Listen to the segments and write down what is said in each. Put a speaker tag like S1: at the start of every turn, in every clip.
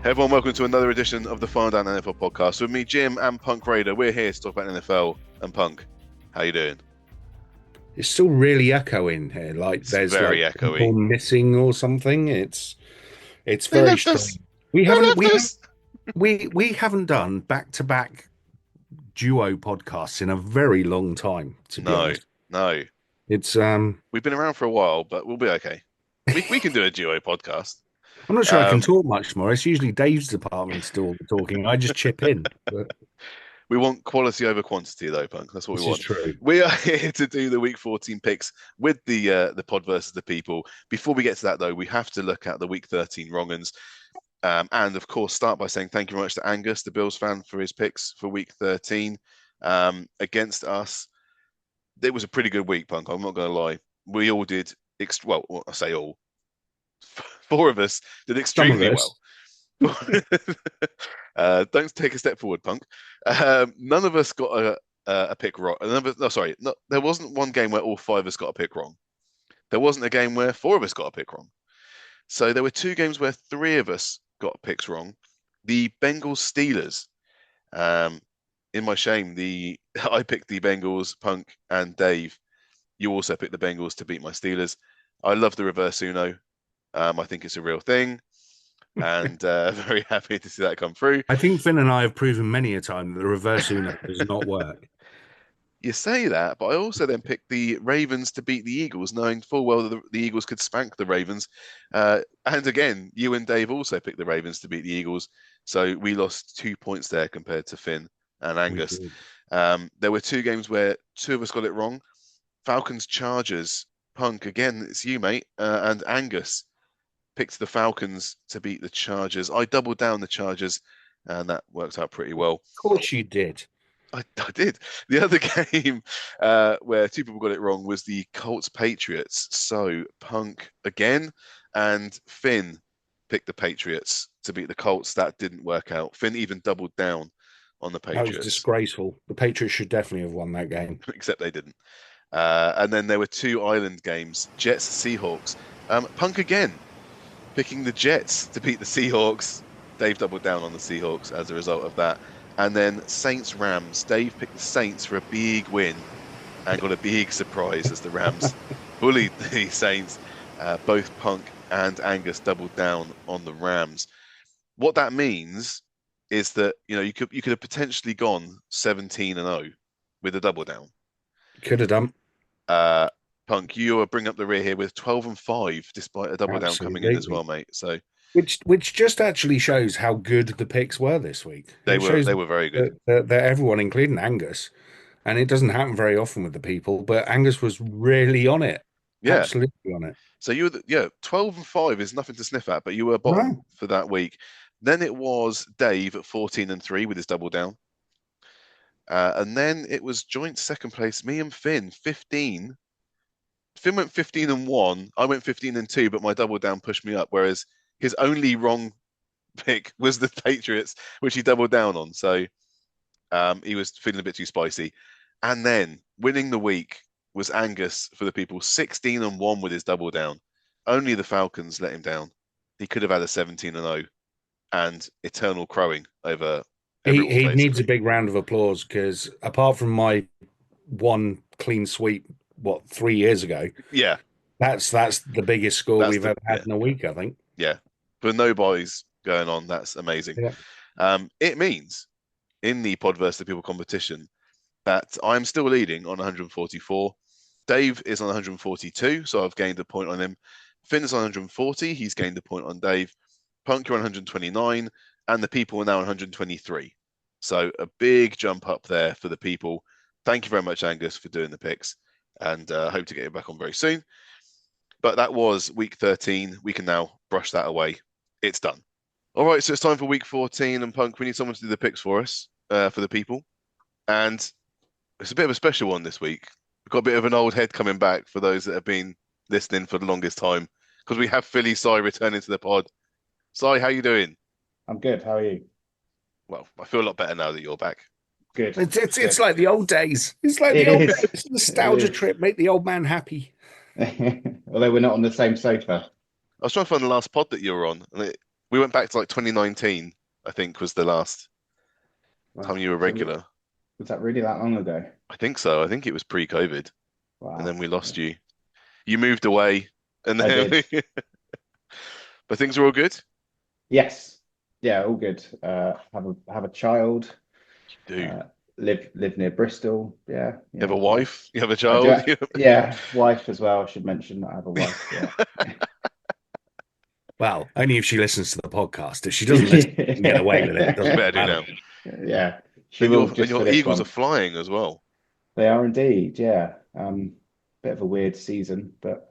S1: Hey everyone, welcome to another edition of the Final Down NFL podcast with me, Jim, and Punk Raider. We're here to talk about NFL. And Punk, how you doing?
S2: It's still really echoing here, like
S1: It's
S2: there's
S1: very
S2: like people
S1: echoey.
S2: missing or something. It's
S1: They
S2: very
S1: left us.
S2: strange. We
S1: They
S2: haven't
S1: left
S2: we have
S1: us.
S2: we haven't done back-to-back duo podcasts in a very long time, to be
S1: No,
S2: honest.
S1: no.
S2: It's
S1: We've been around for a while, but we'll be okay. We can do a duo podcast.
S2: I'm not sure I can
S1: Um,
S2: talk much more. It's usually Dave's department to do all the talking. I just chip in. But
S1: we want quality over quantity, though, Punk. That's what we
S2: this is
S1: want.
S2: true.
S1: We are here to do the Week 14 picks with the pod versus the people. Before we get to that, though, we have to look at the Week 13 wrong-uns. And of course, start by saying thank you very much to Angus, the Bills fan, for his picks for Week 13 against us. It was a pretty good week, Punk. I'm not going to lie. We all did, well, I say all. Four of us did
S2: Some of
S1: extremely well.
S2: us.
S1: Don't take a step forward, Punk. None of us got a pick wrong. There wasn't one game where all five of us got a pick wrong. There wasn't a game where four of us got a pick wrong. So there were two games where three of us got picks wrong. The Bengals Steelers. In my shame, I picked the Bengals, Punk and Dave. You also picked the Bengals to beat my Steelers. I love the reverse Uno. I think it's a real thing, and very happy to see that come through.
S2: I think Finn and I have proven many a time that the reverse Uno does not work.
S1: You say that, but I also then picked the Ravens to beat the Eagles, knowing full well that the Eagles could spank the Ravens. And again, you and Dave also picked the Ravens to beat the Eagles. So we lost 2 points there compared to Finn and
S2: We
S1: Angus.
S2: did.
S1: There were two games where two of us got it wrong. Falcons Chargers. Punk, again, it's you, mate. And Angus picked the Falcons to beat the Chargers. I doubled down the Chargers, and that worked out pretty well.
S2: Of course you did.
S1: I did. The other game where two people got it wrong was the Colts Patriots. So Punk again and Finn picked the Patriots to beat the Colts. That didn't work out. Finn even doubled down on the
S2: That was
S1: Patriots,
S2: disgraceful. The Patriots should definitely have won that game.
S1: except they didn't. And then there were two island games, Jets Seahawks. Punk again picking the Jets to beat the Seahawks. Dave doubled down on the Seahawks as a result of that. And then Saints Rams. Dave picked the Saints for a big win and got a big surprise as the Rams bullied the Saints. Both Punk and Angus doubled down on the Rams. What that means is that you could have potentially gone 17-0 with a double down.
S2: Could have done.
S1: Uh, Punk, you are bringing up the rear here with 12-5, despite a double down coming in as
S2: Absolutely.
S1: well, mate. So
S2: Which just actually shows how good the picks were this week.
S1: they
S2: It
S1: were
S2: shows
S1: they were very good.
S2: that everyone, including Angus, and it doesn't happen very often with the people, but Angus was really on it.
S1: Yeah.
S2: Absolutely on it.
S1: So you were, yeah, 12-5 is nothing to sniff at, but you were bottom
S2: No.
S1: for that week. Then it was Dave at 14-3 with his double down. And then it was joint second place, me and Finn, 15. Finn went 15-1. I went 15-2, but my double down pushed me up. Whereas his only wrong pick was the Patriots, which he doubled down on. So he was feeling a bit too spicy. And then winning the week was Angus for the people, 16-1 with his double down. Only the Falcons let him down. He could have had a 17-0 and eternal crowing over everyone,
S2: He needs a
S1: basically.
S2: big round of applause because apart from my one clean sweep, what, 3 years ago,
S1: Yeah,
S2: that's the biggest score
S1: that's
S2: we've
S1: the
S2: ever had in a week, I think.
S1: yeah. For no boys going on, that's amazing.
S2: Yeah.
S1: It means in the Pod versus the People competition that I'm still leading on 144. Dave is on 142, so I've gained a point on him. Finn is on 140, he's gained a point on Dave. Punk, you're on 129, and the people are now on 123. So a big jump up there for the people. Thank you very much, Angus, for doing the picks, and hope to get you back on very soon. But that was week 13. We can now brush that away. It's done. All right, so it's time for week 14, and Punk, we need someone to do the picks for us, for the people. And it's a bit of a special one this week. We've got a bit of an old head coming back for those that have been listening for the longest time, because we have Philly Cy returning to the pod. Cy, how you doing?
S3: I'm good. How are you?
S1: Well, I feel a lot better now that you're back.
S3: Good.
S2: It's
S3: Good.
S2: like the old days. It's like
S3: It
S2: the old days.
S3: is.
S2: It's a
S3: It
S2: nostalgia
S3: is.
S2: trip. Make the old man happy.
S3: Although we're not on the same sofa.
S1: I was trying to find the last pod that you were on, and We went back to like 2019, I think was the last time
S3: Wow.
S1: you were regular.
S3: Was that really that long ago?
S1: I think so. I think it was pre-COVID, and then
S3: Wow.
S1: we lost
S3: Yeah.
S1: you. You moved away, and
S3: I
S1: then
S3: did.
S1: but things are all good.
S3: Yes. Yeah, all good. Have a child.
S1: You do.
S3: Uh, live near Bristol. Yeah,
S1: You have a
S3: yeah.
S1: wife. You have a
S3: I do.
S1: child.
S3: Yeah, wife as well. I should mention that I have a wife. Yeah.
S2: Well, only if she listens to the podcast. If she doesn't listen, she can get away with it. It
S1: You
S2: doesn't
S1: better do
S2: matter.
S1: now.
S3: Yeah, she
S1: And
S3: will
S1: your and
S3: just for
S1: your
S3: this
S1: Eagles are
S3: one.
S1: flying as well.
S3: They are indeed. Yeah. Bit of a weird season, but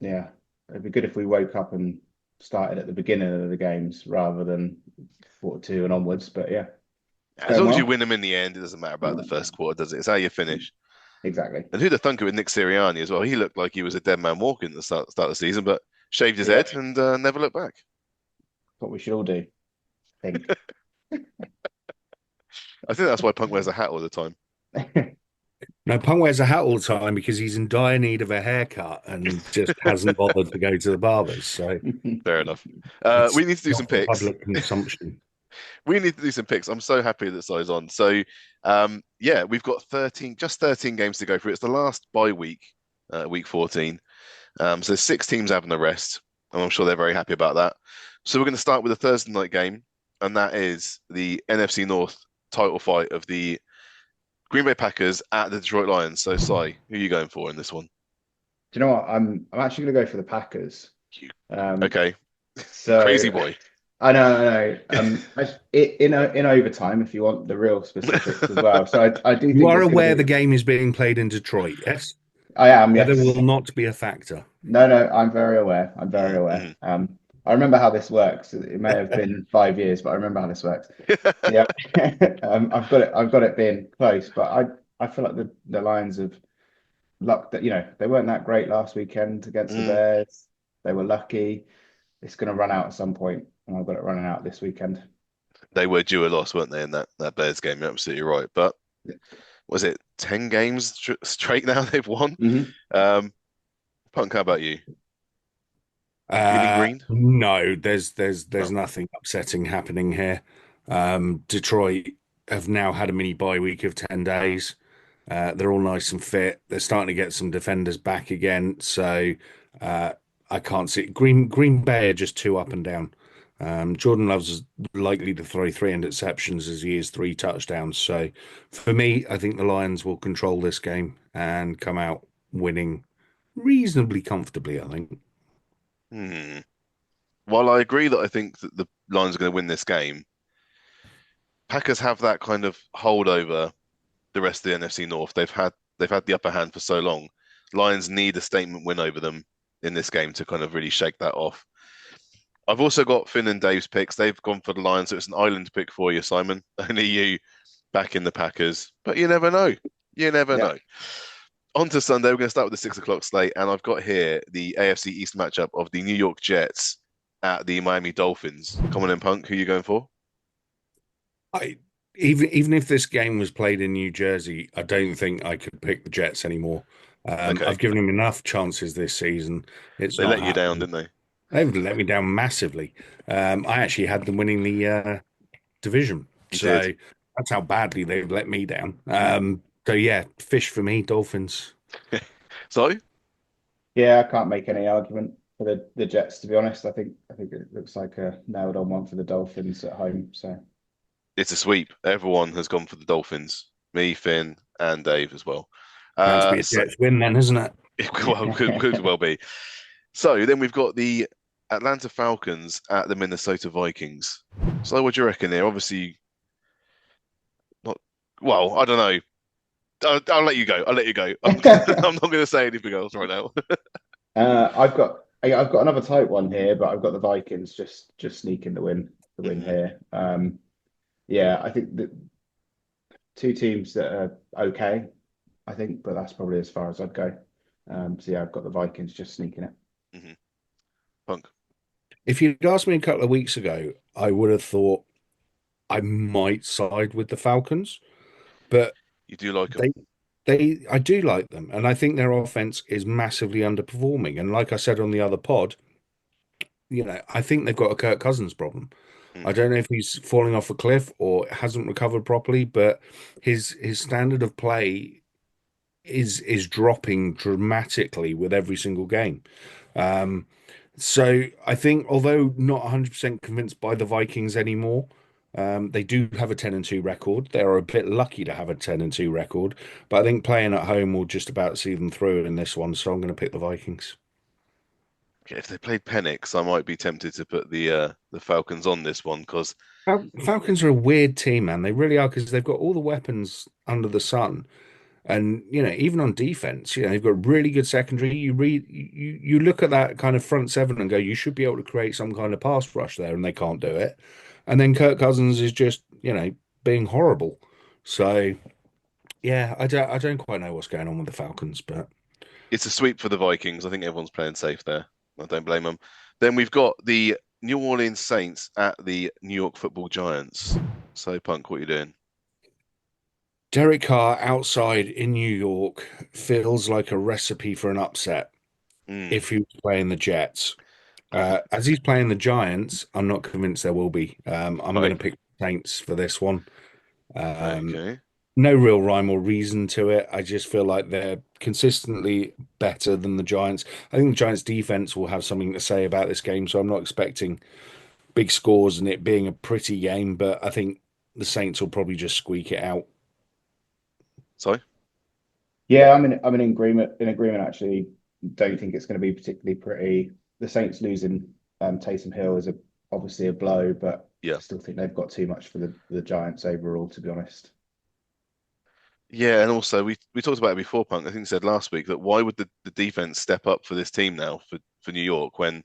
S3: yeah, it'd be good if we woke up and started at the beginning of the games rather than quarter two and onwards. But yeah, it's
S1: As
S3: going
S1: long as you
S3: well.
S1: win them in the end, it doesn't matter about the first quarter, does it? It's how you finish.
S3: Exactly.
S1: And who'd have thunk it with Nick Sirianni as well? He looked like he was a dead man walking at the start of the season, but shaved his
S3: Yeah,
S1: head and never looked back.
S3: what we should all do. I
S1: I think that's why Punk wears a hat all the time.
S3: think.
S2: No, Punk wears a hat all the time because he's in dire need of a haircut and just hasn't bothered to go to the barbers. So
S1: Fair enough.
S2: it's
S1: We need to do some
S2: not for
S1: picks.
S2: public consumption.
S1: We need to do some picks. I'm so happy that Si's on. So, yeah, we've got just 13 games to go through. It's the last bye week, week 14. So 6 teams having a rest, and I'm sure they're very happy about that. So we're going to start with a Thursday night game, and that is the NFC North title fight of the Green Bay Packers at the Detroit Lions. So, Si, who are you going for in this one?
S3: Do you know what? I'm actually going to go for the Packers.
S1: Okay,
S3: So
S1: crazy boy.
S3: I know. In overtime, if you want the real specifics as well. So I do think
S2: You are
S3: it's going
S2: aware
S3: to
S2: the
S3: be.
S2: game is being played in Detroit, yes?
S3: I am,
S2: Weather
S3: yes.
S2: will not be a factor.
S3: No, I'm very aware. I'm very aware.
S1: Mhm.
S3: I remember how this works. It may have been 5 years, but I remember how this works. Yeah, I've got it being close, but I feel like the Lions have luck that they weren't that great last weekend against the
S1: Mm,
S3: Bears. They were lucky. It's going to run out at some point, and I've got it running out this weekend.
S1: they were due a loss, weren't they, in that Bears game? You're absolutely right. But was it 10 games straight now they've won?
S3: Hmm.
S1: Punk, how about you? Feeling green?
S2: No, there's
S1: No.
S2: nothing upsetting happening here. Detroit have now had a mini bye week of 10 days. They're all nice and fit. They're starting to get some defenders back again. So uh, I can't see Green Bay are just too up and down. Jordan Love's likely to throw 3 interceptions as he is 3 touchdowns. So for me, I think the Lions will control this game and come out winning reasonably comfortably, I think.
S1: Hmm. While I agree that I think that the Lions are going to win this game, Packers have that kind of hold over the rest of the NFC North. They've had the upper hand for so long. Lions need a statement win over them in this game to kind of really shake that off. I've also got Finn and Dave's picks. They've gone for the Lions, so it's an island pick for you, Simon. Only you back in the Packers, but you never know. You never
S3: Yeah.
S1: know. On to Sunday, we're going to start with the 6 o'clock slate, and I've got here the AFC East matchup of the New York Jets at the Miami Dolphins. Come on in, Punk. Who are you going for?
S2: I even if this game was played in New Jersey, I don't think I could pick the Jets anymore.
S1: Okay.
S2: I've given them enough chances this season. It's
S1: They
S2: not
S1: let you down,
S2: happening.
S1: didn't they?
S2: They've let me down massively. I actually had them winning the division,
S1: You did.
S2: so that's how badly they've let me down. So yeah, fish for me, Dolphins.
S1: So,
S3: Yeah, I can't make any argument for the Jets, to be honest. I think it looks like a nailed on one for the Dolphins at home. So
S1: it's a sweep. Everyone has gone for the Dolphins. Me, Finn, and Dave as well.
S2: Going to be a
S1: So
S2: Jets win then, isn't it?
S1: well, could well be. So then we've got the Atlanta Falcons at the Minnesota Vikings. So what do you reckon there? Obviously, not well. I don't know. I'll let you go. I'll let you go. I'm not going to say anything else right now.
S3: I've got another tight one here, but I've got the Vikings just sneaking the win
S1: Mhm.
S3: here. Yeah, I think the two teams that are okay, I think, but that's probably as far as I'd go. So yeah, I've got the Vikings just sneaking it.
S1: Mhm. Punk.
S2: If you'd asked me a couple of weeks ago, I would have thought I might side with the Falcons, but
S1: You do like them.
S2: they I do like them, and I think their offense is massively underperforming. And like I said on the other pod, I think they've got a Kirk Cousins problem. I
S1: Mm.
S2: don't know if he's falling off a cliff or hasn't recovered properly, but his standard of play is dropping dramatically with every single game. Um, so I think, although not 100% convinced by the Vikings anymore, they do have a 10-2 record. They're a bit lucky to have a 10-2 record, but I think playing at home will just about see them through in this one. So I'm going to pick the Vikings.
S1: If they played Penix, I might be tempted to put the Falcons on this one because
S2: Falcons are a weird team, man. They really are because they've got all the weapons under the sun. And even on defense, they've got really good secondary. You look at that kind of front seven and go, you should be able to create some kind of pass rush there, and they can't do it. And then Kirk Cousins is just, being horrible. So yeah, I don't quite know what's going on with the Falcons, but
S1: it's a sweep for the Vikings. I think everyone's playing safe there. I don't blame them. Then we've got the New Orleans Saints at the New York Football Giants. So, Punk, what are you doing?
S2: Derek Carr outside in New York feels like a recipe for an upset
S1: Mm,
S2: if he was playing the Jets. As he's playing the Giants, I'm not convinced there will be. I'm going
S1: right.
S2: to pick Saints for this one. Um,
S1: Okay.
S2: no real rhyme or reason to it. I just feel like they're consistently better than the Giants. I think the Giants' defense will have something to say about this game, so I'm not expecting big scores and it being a pretty game, but I think the Saints will probably just squeak it out.
S1: Sorry.
S3: Yeah, I'm in agreement. In agreement, actually, don't think it's going to be particularly pretty. The Saints losing Taysom Hill is obviously a blow, but
S1: Yeah.
S3: I still think they've got too much for the Giants overall, to be honest.
S1: Yeah, and also we talked about it before, Punk. I think you said last week that why would the defense step up for this team now for New York when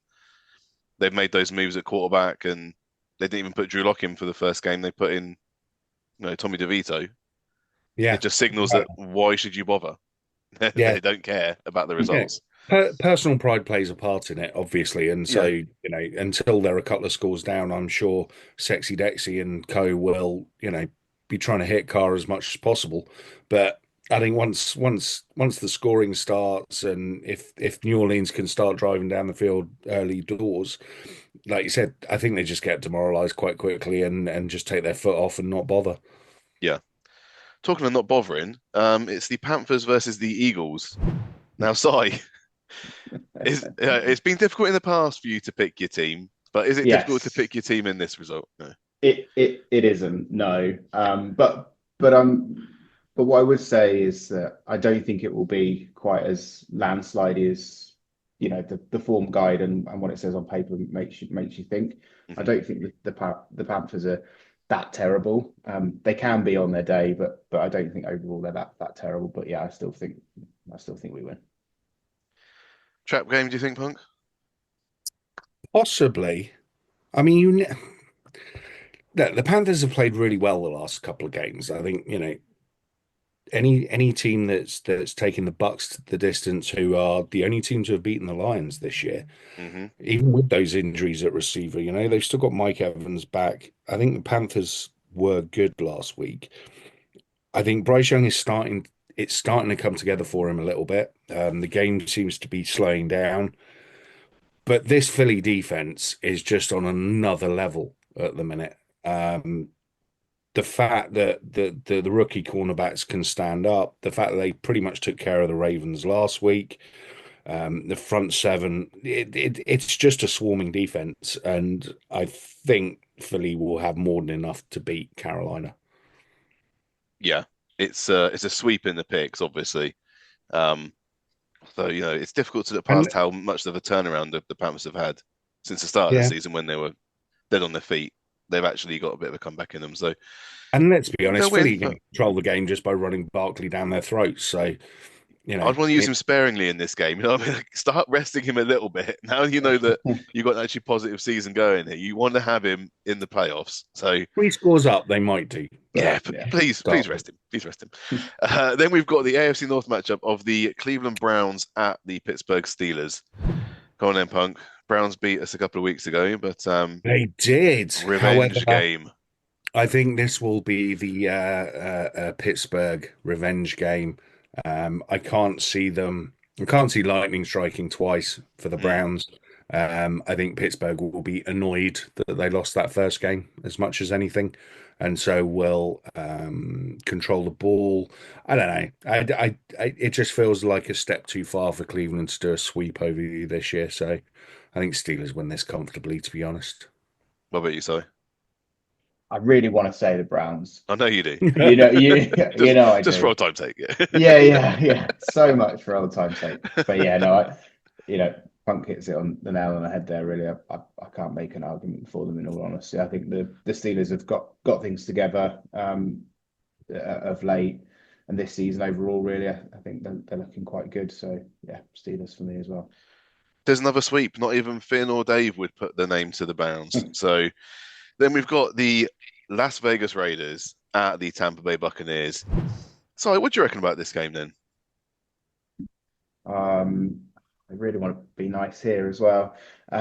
S1: they've made those moves at quarterback and they didn't even put Drew Lock in for the first game. They put in, Tommy DeVito. It
S2: Yeah.
S1: just signals that why should you bother?
S2: Yeah.
S1: They don't care about the
S2: Yeah.
S1: results.
S2: Personal pride plays a part in it, obviously. And so,
S1: Yeah.
S2: until they're a couple of scores down, I'm sure Sexy Dexy and co will, be trying to hit Carr as much as possible. But I think once the scoring starts and if New Orleans can start driving down the field early doors, like you said, I think they just get demoralized quite quickly and just take their foot off and not bother.
S1: Yeah. Talking of not bothering, it's the Panthers versus the Eagles. Now, Si, it's been difficult in the past for you to pick your team, but is it difficult to
S3: Yes,
S1: pick your team in this result? No.
S3: it isn't, no. But what I would say is that I don't think it will be quite as landslidey as the form guide and what it says on paper makes you think. I
S1: Mhm.
S3: don't think the Panthers are that terrible. They can be on their day, but I don't think overall they're that terrible. But yeah, I still think we win.
S1: Trap game, do you think, Punk?
S2: Possibly. I mean, the Panthers have played really well the last couple of games. I think, any team that's taken the Bucks to the distance, who are the only team to have beaten the Lions this year,
S1: Hmm.
S2: even with those injuries at receiver, they've still got Mike Evans back. I think the Panthers were good last week. I think Bryce Young is starting. It's starting to come together for him a little bit. The game seems to be slowing down, but this Philly defense is just on another level at the minute. The fact that the rookie cornerbacks can stand up, the fact that they pretty much took care of the Ravens last week, the front seven, it's just a swarming defense, and I think Philly will have more than enough to beat Carolina.
S1: Yeah, it's a sweep in the picks, obviously. Um, so it's difficult to look
S2: And
S1: past how much of a turnaround the Panthers have had since the start of the
S2: yeah,
S1: season when they were dead on their feet. They've actually got a bit of a comeback in them, so
S2: and let's be
S1: they'll
S2: honest,
S1: win.
S2: Philly are going
S1: But
S2: to control the game just by running Barkley down their throats. So
S1: I'd want to use
S2: it,
S1: him sparingly in this game. What I mean? Like, start resting him a little bit. Now you know that you've got an actually positive season going here. You want to have him in the playoffs. So
S2: 3 scores up, they might do,
S1: yeah,
S2: but yeah,
S1: please
S2: start.
S1: rest him. Please rest him. Then we've got the AFC North matchup of the Cleveland Browns at the Pittsburgh Steelers. Go on then, Punk. Browns beat us a couple of weeks ago, but
S2: They did.
S1: revenge
S2: However,
S1: game.
S2: I think this will be the Pittsburgh revenge game. I can't see Lightning striking twice for the
S1: Mm,
S2: Browns. I think Pittsburgh will be annoyed that they lost that first game as much as anything, and so will control the ball. I don't know. It just feels like a step too far for Cleveland to do a sweep over you this year. So I think Steelers win this comfortably, to be honest.
S1: What about you, Si?
S3: I really want to say the Browns.
S1: I know you do.
S3: You know I
S1: Just for
S3: do.
S1: old time's sake, yeah.
S3: Yeah. So much for old time's sake. But yeah, no, Punk hits it on the nail on the head there. Really, I can't make an argument for them. In all honesty, I think the Steelers have got things together of late, and this season overall, really, I think they're looking quite good. So yeah, Steelers for me as well.
S1: There's another sweep. Not even Finn or Dave would put the name to the Browns. So then we've got the Las Vegas Raiders at the Tampa Bay Buccaneers. So what do you reckon about this game then?
S3: I really want to be nice here as well.
S2: You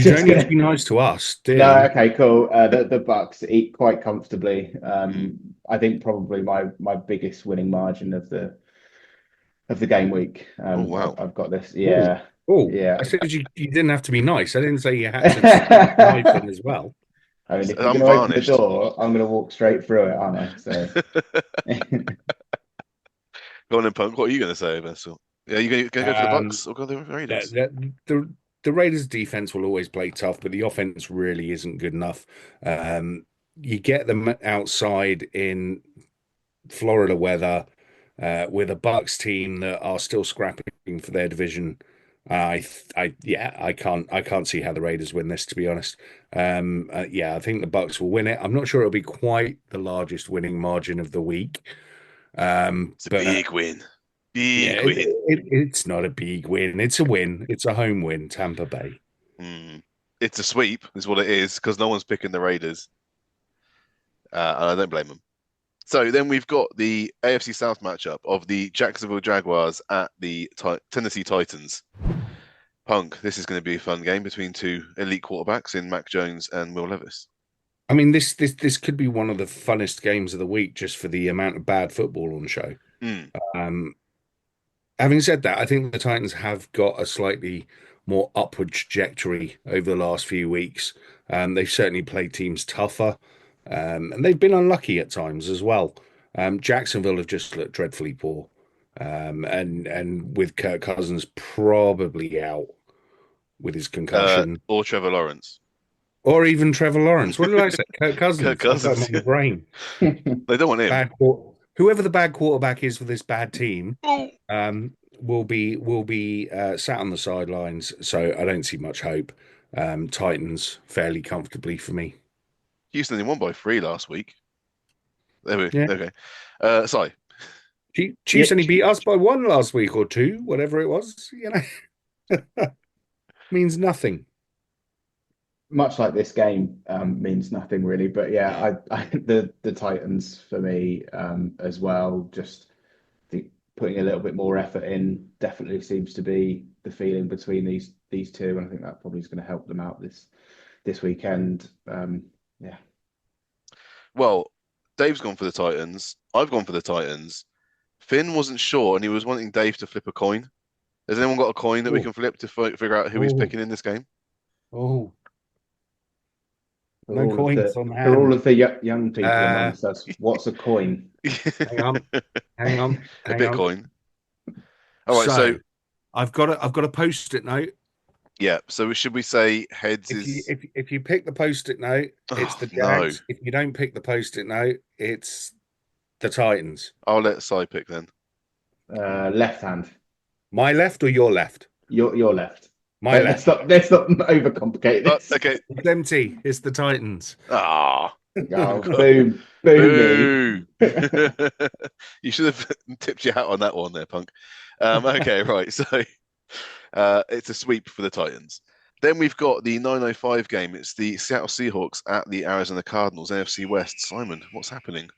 S2: don't need to be nice to us, do
S3: No,
S2: you?
S3: okay, cool. The Bucks eat quite comfortably. I think probably my biggest winning margin of the game week.
S1: Oh, wow.
S3: I've got this. Yeah,
S2: Oh,
S3: yeah.
S2: I said you didn't have to be nice. I didn't say you had to knife in as well.
S3: I mean, if
S1: It's
S3: you're going to open the
S1: unvarnished.
S3: door, I'm going to walk straight through it, aren't I? So
S1: Go on then, Punk. What are you going to say, Vessel? Yeah, you going to go for the Bucks or go for the Raiders?
S2: The Raiders' defense will always play tough, but the offense really isn't good enough. You get them outside in Florida weather with a Bucks team that are still scrapping for their division. I can't see how the Raiders win this, to be honest. I think the Bucks will win it. I'm not sure it'll be quite the largest winning margin of the week.
S1: It's a
S2: But
S1: big win.
S2: yeah,
S1: Big win.
S2: it's not a big win. It's a win. It's a home win, Tampa Bay.
S1: It's a sweep, is what it is, because no one's picking the Raiders. And I don't blame them. So then we've got the AFC South matchup of the Jacksonville Jaguars at the Tennessee Titans. Punk, this is going to be a fun game between two elite quarterbacks in Mac Jones and Will Levis.
S2: I mean, this could be one of the funnest games of the week just for the amount of bad football on the show. Um, Having said that, I think the Titans have got a slightly more upward trajectory over the last few weeks. They've certainly played teams tougher, and they've been unlucky at times as well. Jacksonville have just looked dreadfully poor, and with Kirk Cousins probably out with his concussion,
S1: Or Trevor Lawrence.
S2: or even Trevor Lawrence. What did I say? Kirk Cousins.
S1: Kirk Cousins.
S2: I've got him on the brain.
S1: They don't want him.
S2: Whoever the bad quarterback is for this bad team, will be sat on the sidelines. So I don't see much hope. Titans fairly comfortably for me.
S1: Houston only won by 3 last week. There we
S2: Yeah.
S1: Okay. Sorry.
S2: Chiefs only beat us by 1 last week or 2, whatever it was. Means nothing.
S3: much like this game means nothing really. But yeah, the Titans for me as well. Just think putting a little bit more effort in definitely seems to be the feeling between these two, and I think that probably is going to help them out this weekend. Yeah.
S1: Well, Dave's gone for the Titans. I've gone for the Titans. Finn wasn't sure, and he was wanting Dave to flip a coin. Has anyone got a coin that we can flip to figure out who he's picking in this game?
S2: Oh,
S3: For
S2: no
S3: all
S2: coins
S3: of the,
S2: on
S3: for
S2: hand.
S3: all of the young people amongst us, what's a coin?
S2: Hang on.
S1: A Bitcoin. All right, so
S2: I've got a post-it note.
S1: yeah. So should we say heads
S2: If you pick the post-it note, it's the Jags. If you don't pick the post-it note, it's the Titans.
S1: I'll let Si pick then.
S3: Left hand.
S2: My left or your left?
S3: Your left.
S2: My left.
S3: Let's not overcomplicate this.
S1: Okay.
S2: It's empty. It's the Titans.
S1: Ah.
S3: Oh, boom. Boom.
S1: You should have tipped your hat on that one there, Punk. Okay, right. So it's a sweep for the Titans. Then we've got the 9:05 game. It's the Seattle Seahawks at the Arizona Cardinals, NFC West. Simon, what's happening?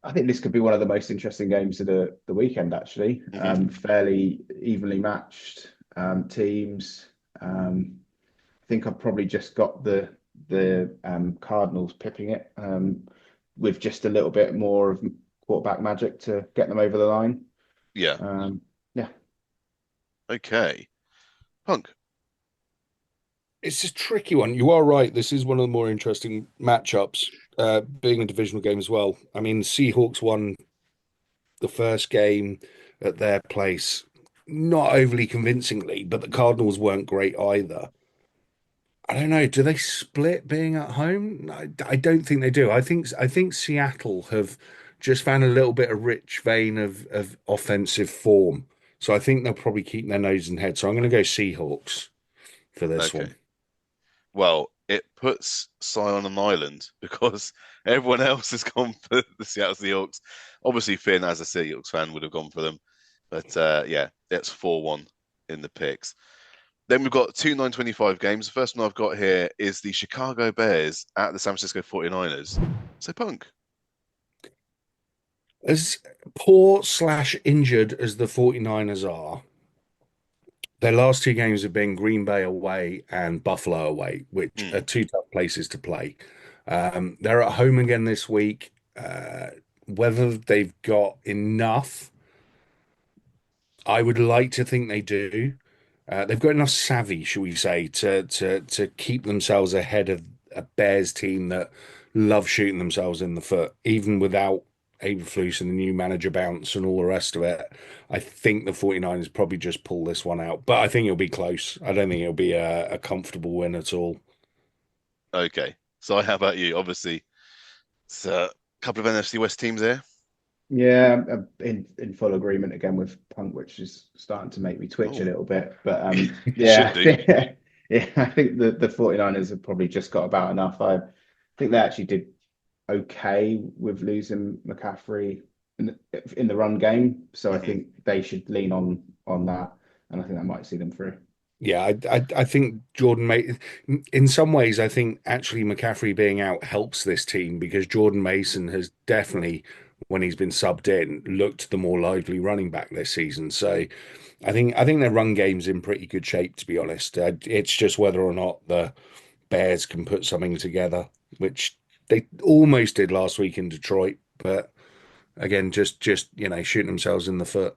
S3: I think this could be one of the most interesting games of the weekend, actually. Fairly evenly matched teams. I think I've probably just got the Cardinals pipping it with just a little bit more of quarterback magic to get them over the line.
S1: Yeah.
S3: Yeah.
S1: Okay. Punk,
S2: It's a tricky one. You are right. This is one of the more interesting matchups, being a divisional game as well. I mean, Seahawks won the first game at their place, not overly convincingly, but the Cardinals weren't great either. I don't know. Do they split being at home? I don't think they do. I think Seattle have just found a little bit of rich vein of offensive form. So I think they'll probably keep their nose in head. So I'm going to go Seahawks for this
S1: Okay.
S2: one.
S1: Well, it puts Cy on an island because everyone else has gone for the Seattle Seahawks. Obviously, Finn, as a Seahawks fan, would have gone for them. But yeah, it's 4-1 in the picks. Then we've got two 925 games. The first one I've got here is the Chicago Bears at the San Francisco 49ers. So, Punk.
S2: As poor slash injured as the 49ers are, their last two games have been Green Bay away and Buffalo away, which are
S1: Hmm.
S2: two tough places to play. They're at home again this week. Whether they've got enough, I would like to think they do. They've got enough savvy, shall we say, to keep themselves ahead of a Bears team that love shooting themselves in the foot, even without Eberflus and the new manager bounce and all the rest of it. I think the 49ers probably just pull this one out, but I think it'll be close. I don't think it'll be a comfortable win at all.
S1: Okay. So, how about you? Obviously, it's a couple of NFC West teams there.
S3: Yeah, I'm in full agreement again with Punk, which is starting to make me twitch a
S1: Oh,
S3: little bit. But
S1: should
S3: yeah,
S1: do.
S3: yeah, I think the 49ers have probably just got about enough. I think they actually did okay with losing McCaffrey in the run game, so I
S1: Hmm.
S3: think they should lean on that, and I think that might see them through.
S2: Yeah, I think Jordan Mason, in some ways, I think actually McCaffrey being out helps this team because Jordan Mason has definitely, when he's been subbed in, looked the more lively running back this season. So I think their run game's in pretty good shape, to be honest. It's just whether or not the Bears can put something together, which they almost did last week in Detroit, but again, just shooting themselves in the foot.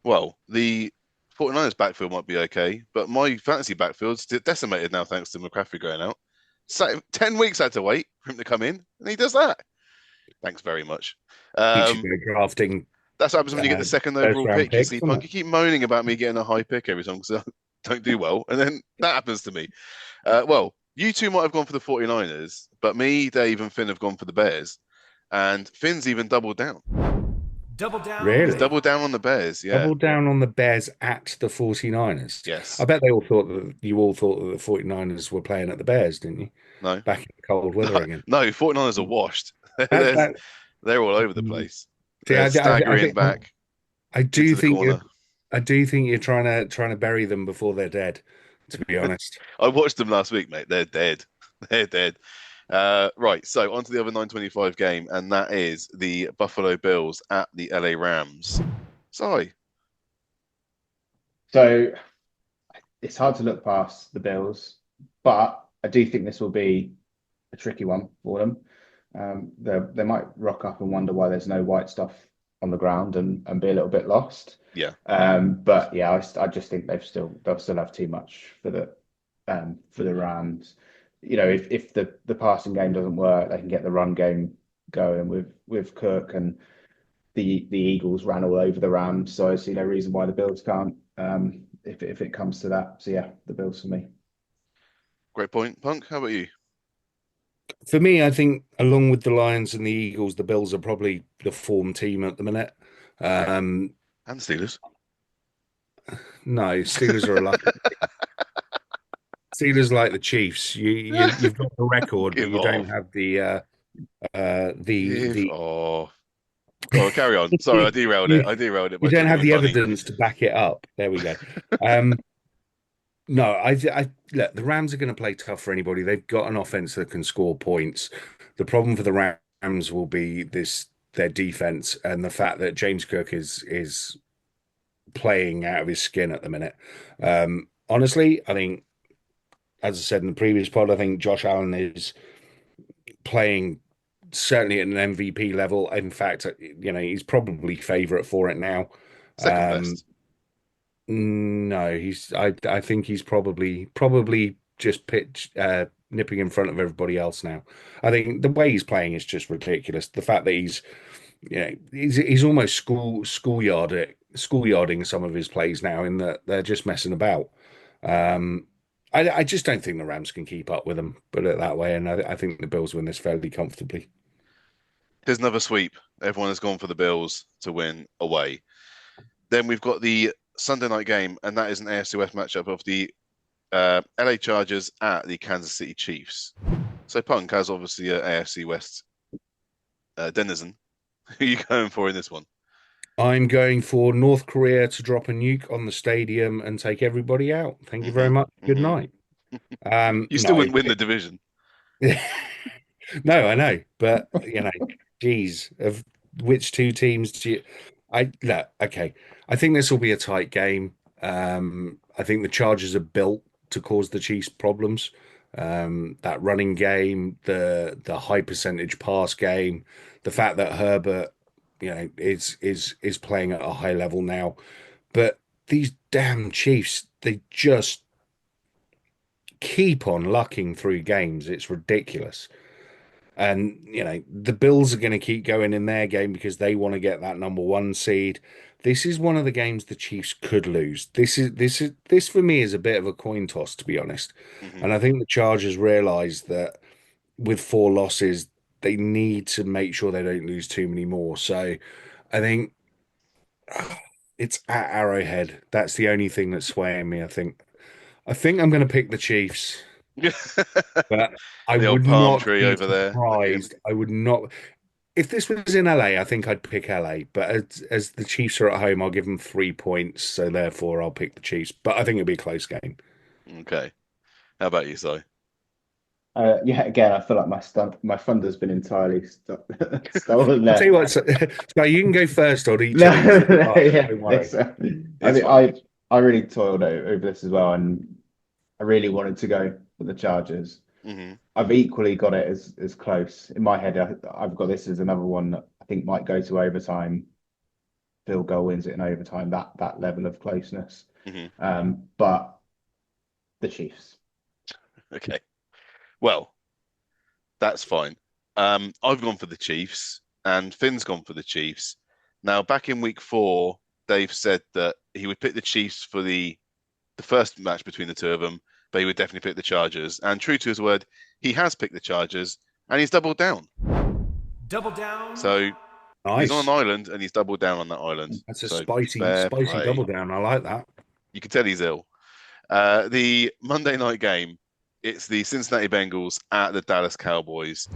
S1: Well, the 49ers backfield might be okay, but my fantasy backfield's decimated now thanks to McCaffrey going out. So 10 weeks had to wait for him to come in, and he does that. Thanks very much.
S2: He should
S1: Um,
S2: go drafting
S1: that's what happens when you get the second
S2: first
S1: overall
S2: round
S1: pick. You
S2: picks,
S1: see,
S2: isn't
S1: Punk,
S2: it?
S1: you keep moaning about me getting a high pick every time because I don't do well, and then that happens to me. Well, you two might have gone for the 49ers, but me, Dave, and Finn have gone for the Bears, and Finn's even doubled down.
S4: Double down on
S1: He's
S4: the
S2: Really?
S1: doubled down on the Bears, yeah.
S2: Double down on the Bears at the 49ers. I
S1: Yes.
S2: bet they all thought that you all thought that the 49ers were playing at the Bears, didn't you?
S1: No.
S2: Back in the cold
S1: No,
S2: weather again.
S1: no, 49ers are washed.
S2: That,
S1: There's,
S2: that,
S1: they're all over the
S2: mm.
S1: place.
S2: See,
S1: They're
S2: I
S1: staggering
S2: think
S1: back
S2: I
S1: into
S2: do
S1: the
S2: think
S1: corner.
S2: I do think you're trying to bury them before they're dead, to be honest.
S1: I watched them last week, mate. They're dead. They're dead. Right, so on to the other 925 game, and that is the Buffalo Bills at the LA Rams. Sorry.
S3: So it's hard to look past the Bills, but I do think this will be a tricky one for them. They might rock up and wonder why there's no white stuff on the ground and be a little bit lost.
S1: Yeah.
S3: But yeah, I just think they'll still have too much for the Rams. You know, if the passing game doesn't work, they can get the run game going with Cook, and the Eagles ran all over the Rams, so I see no reason why the Bills can't. If it comes to that, so yeah, the Bills for me.
S1: Great point. Punk, how about you?
S2: For me, I think along with the Lions and the Eagles, the Bills are probably the form team at the minute. Um,
S1: And Steelers.
S2: no, Steelers are a lucky. Steelers like the Chiefs. You've got the record, but
S1: Give
S2: you don't
S1: off.
S2: have
S1: Give
S2: the
S1: off. Go on, carry on. Sorry, I derailed it.
S2: you,
S1: I derailed it
S2: you
S1: by
S2: don't
S1: trying to
S2: have
S1: be
S2: the
S1: funny.
S2: evidence to back it up. There we go. Um, no, I look, the Rams are going to play tough for anybody. They've got an offense that can score points. The problem for the Rams will be their defense and the fact that James Cook is playing out of his skin at the minute. Honestly, I think, as I said in the previous pod, I think Josh Allen is playing certainly at an MVP level. In fact, he's probably favorite for it now.
S1: Second
S2: Um,
S1: best.
S2: No, I think he's probably just nipping in front of everybody else now. I think the way he's playing is just ridiculous. The fact that he's almost schoolyarding some of his plays now in that they're just messing about. Um, I just don't think the Rams can keep up with them, put it that way, and I think the Bills win this fairly comfortably.
S1: There's another sweep. Everyone has gone for the Bills to win away. Then we've got the Sunday night game, and that is an AFC West matchup of the LA Chargers at the Kansas City Chiefs. So Punk has obviously an AFC West denizen. Who are you going for in this one?
S2: I'm going for North Korea to drop a nuke on the stadium and take everybody out. Thank you very much. Good night.
S1: You still wouldn't win the division.
S2: No, I know, but geez, of which two teams do you? Okay. I think this will be a tight game. I think the Chargers are built to cause the Chiefs problems. That running game, the high percentage pass game, the fact that Herbert, is playing at a high level now. But these damn Chiefs, they just keep on lucking through games. It's ridiculous. And the Bills are going to keep going in their game because they want to get that number one seed. This is one of the games the Chiefs could lose. This for me is a bit of a coin toss, to be honest. And I think the Chargers realize that with 4 losses, they need to make sure they don't lose too many more. So I think it's at Arrowhead. That's the only thing that's swaying me. I think I'm going to pick the Chiefs. But I
S1: The old
S2: would
S1: palm
S2: not
S1: tree
S2: be
S1: over there.
S2: surprised. I would not. If this was in LA, I think I'd pick LA. But as the Chiefs are at home, I'll give them 3 points. So therefore, I'll pick the Chiefs. But I think it'll be a close game.
S1: Okay. How about you, Si?
S3: Yeah, again, I feel like my thunder's been entirely stolen
S2: I'll tell you
S3: there.
S2: what. So you can go first, or each
S3: No,
S2: other.
S3: yeah,
S2: Don't worry.
S3: I mean, I really toiled over this as well, and I really wanted to go for the Chargers. I've equally got it as close in my head. I've got this as another one that I think might go to overtime. Field goal wins it in overtime. That level of closeness. But the Chiefs.
S1: Okay. Well, that's fine. I've gone for the Chiefs, and Finn's gone for the Chiefs. Now, back in week 4, Dave said that he would pick the Chiefs for the first match between the two of them, but he would definitely pick the Chargers. And true to his word, he has picked the Chargers, and he's doubled down.
S4: Double down.
S1: So
S2: Nice.
S1: he's on an island, and he's doubled down on that island.
S2: That's a
S1: So
S2: spicy
S1: fair play.
S2: double down. I like that.
S1: You can tell he's ill. The Monday night game, it's the Cincinnati Bengals at the Dallas Cowboys.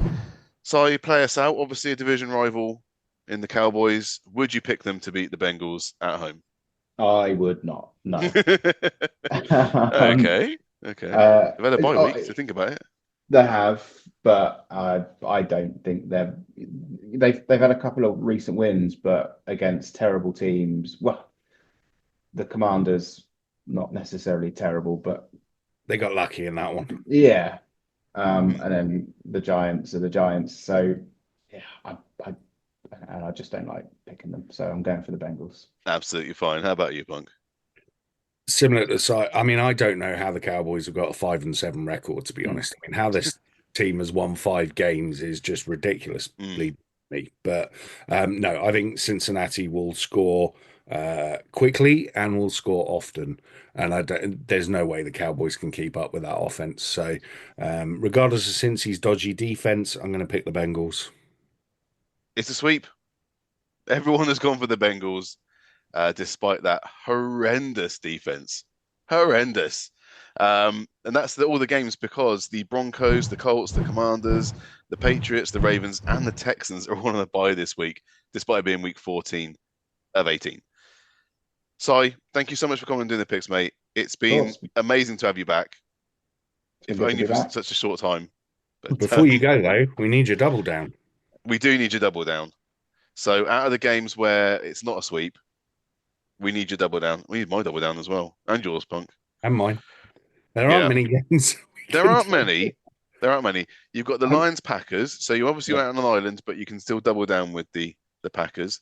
S1: So you play us out, obviously a division rival in the Cowboys. Would you pick them to beat the Bengals at home?
S3: I would not. No.
S1: Okay. They've had a bye week to think about it.
S3: They have, but I don't think they've had a couple of recent wins, but against terrible teams. Well, the Commanders not necessarily terrible, but
S2: they got lucky in that one.
S3: Yeah, and then the Giants are the Giants. So yeah, I just don't like picking them. So I'm going for the Bengals.
S1: Absolutely fine. How about you, Punk?
S2: Similar to side. I mean, I don't know how the Cowboys have got a 5-7 record, to be honest. I mean, how this team has won 5 games is just ridiculous. Me, but no, I think Cincinnati will score quickly and will score often, and there's no way the Cowboys can keep up with that offense. So, regardless of Cincy's dodgy defense, I'm going to pick the Bengals.
S1: It's a sweep. Everyone has gone for the Bengals. Despite that horrendous defense. Horrendous. And that's all the games because the Broncos, the Colts, the Commanders, the Patriots, the Ravens, and the Texans are all on a bye this week, despite being week 14 of 18. Si, thank you so much for coming and doing the picks, mate. It's been amazing to have you back. If only for such a short time.
S2: But before you go, though, we need your double down.
S1: We do need your double down. So out of the games where it's not a sweep, we need your double down. We need my double down as well. And yours, Punk.
S2: And mine. There aren't many games.
S1: There aren't many. You've got the Lions Packers. So you obviously went on an island, but you can still double down with the Packers.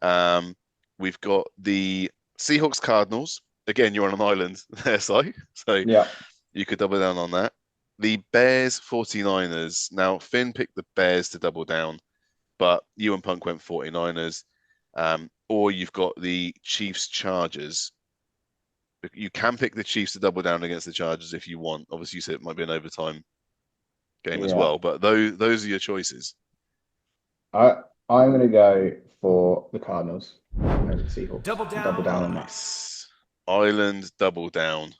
S1: We've got the Seahawks Cardinals. again, you're on an island there, Si. So
S3: Yeah.
S1: you could double down on that. The Bears 49ers. Now, Finn picked the Bears to double down, but you and Punk went 49ers. Or you've got the Chiefs Chargers. You can pick the Chiefs to double down against the Chargers if you want. Obviously, you said it might be an overtime game as well, but those are your choices.
S3: I'm going to go for the Cardinals over the Seahawks.
S4: Double down.
S3: Double down on that.
S1: Nice. Island double down.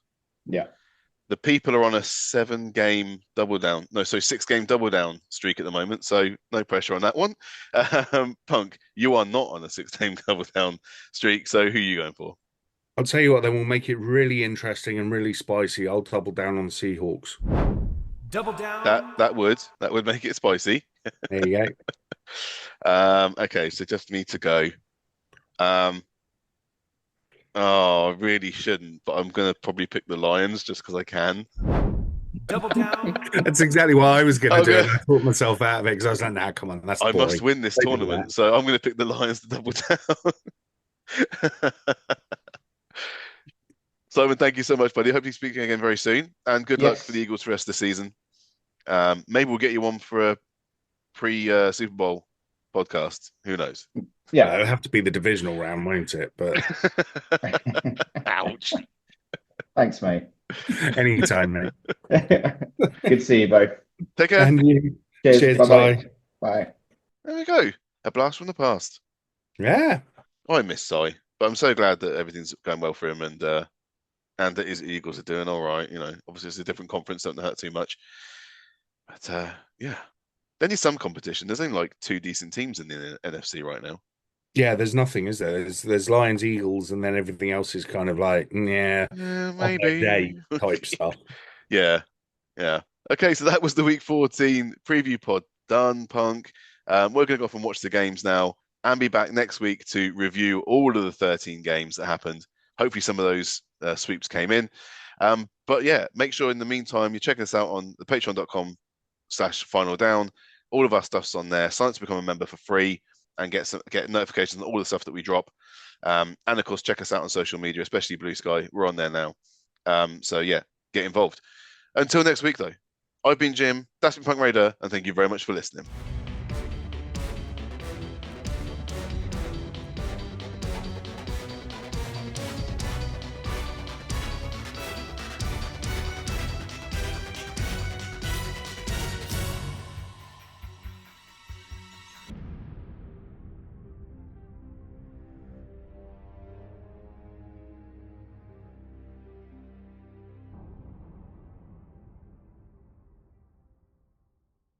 S3: Yeah.
S1: The people are on a 6-game double down streak at the moment, so no pressure on that one. Punk, you are not on a 6-game double down streak, so who are you going for?
S2: I'll tell you what, then we'll make it really interesting and really spicy. I'll double down on the Seahawks.
S4: Double down.
S1: That would make it spicy.
S2: There you
S1: go. Okay, so just me to go. I really shouldn't, but I'm going to probably pick the Lions just because I can.
S4: Double down.
S2: That's exactly what I was going to do. I thought myself out of it because I was like, nah, come on, that's boring.
S1: I must win this tournament, so I'm going to pick the Lions to double down. Simon, thank you so much, buddy. Hope you're speaking again very soon, and good luck for the Eagles for the rest of the season. Maybe we'll get you on for a pre-Super Bowl podcast. Who knows?
S3: Yeah,
S2: it'll have to be the divisional round, won't it? But
S1: ouch.
S3: Thanks, mate.
S2: Anytime, mate.
S3: Good to see you both.
S1: Take care.
S2: And you.
S3: Cheers. Bye-bye. Bye.
S1: There we go. A blast from the past.
S2: Yeah.
S1: I miss Si, but I'm so glad that everything's going well for him and that his Eagles are doing all right. You know, obviously it's a different conference, don't hurt too much. But yeah, there needs some competition. There's only like 2 decent teams in the NFC right now.
S2: Yeah, there's nothing, is there? There's Lions, Eagles, and then everything else is kind of like,
S1: maybe
S2: type stuff.
S1: Yeah. Okay, so that was the Week 14 preview pod done, Punk. We're going to go off and watch the games now and be back next week to review all of the 13 games that happened. Hopefully some of those sweeps came in. But yeah, make sure in the meantime, you're checking us out on the patreon.com/finaldown. All of our stuff's on there. Sign up to become a member for free and get notifications on all the stuff that we drop. And of course, check us out on social media, especially Blue Sky. We're on there now. So yeah, get involved. Until next week, though, I've been Jim, that's been Punk Raider, and thank you very much for listening.